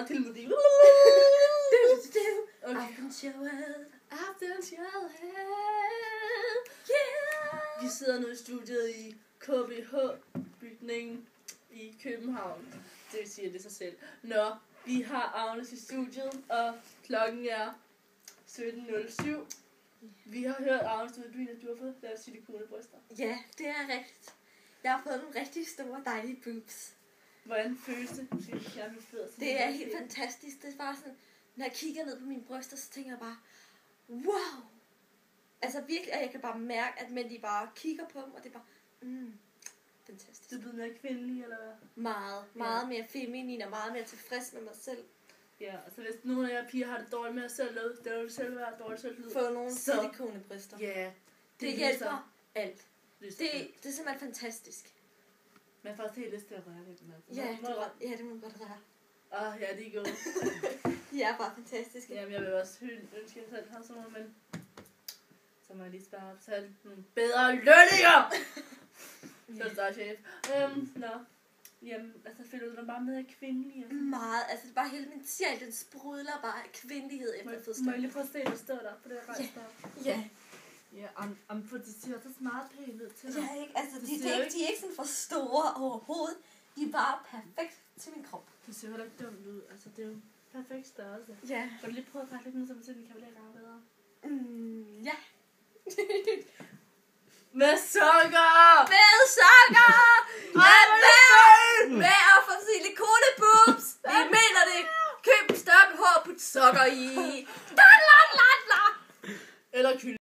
er til melodi. Vi sidder nu i studiet i KBH-bygningen i København. Det siger det sig selv. Nå, vi har Agnes i studiet, og klokken er 17.07. Vi har hørt Agnes ud i byen, at du har fået lavet silikonebryster. Ja, det er rigtigt. Jeg har fået nogle rigtig store, dejlige boobs. Hvordan føles det? Det er helt fantastisk. Det er bare sådan, når jeg kigger ned på mine bryster, så tænker jeg bare, wow! Altså virkelig, og jeg kan bare mærke, at mænd de bare kigger på dem, og det er bare, fantastisk. Du er blevet mere kvindelig, eller hvad? Meget mere feminin og meget mere tilfreds med mig selv. Ja, altså hvis nogle af jer piger har det dårligt med at selv lade, det vil du selv være dårligt selv. Få nogle silikonebryster. Ja. Det hjælper alt. Det er simpelthen fantastisk. Men faktisk helt lyst til at røre lidt med. Ja, det må godt røre. Ja, det er godt. De er bare fantastiske. Jamen, jeg vil også ønske, at jeg selv har sådan nogle, men så må jeg lige spare op til nogle bedre lønninger. Så er det chef. Jamen, altså føler du dig bare med af kvindelige? Meget. Altså, det er bare hele min sjæl, den sprudler bare af kvindelighed efter fødselsdag. Må jeg lige prøve at se, at du står der på det her rejse der? Ja. Ja, for de ser også meget pæne ud til dig. Ja, ikke? Altså, de er ikke sådan for store overhovedet. De er bare perfekt til min krop. Du ser heller ikke dumt ud. Altså, det er jo perfekt størrelse. Ja. Kan du lige prøve at række lidt ned, så man ser, at kan blive bedre? Ja. Med sukker! Med sukker! Med at få silikoneboobs! Vi mener det! Køb en større BH og put sukker i!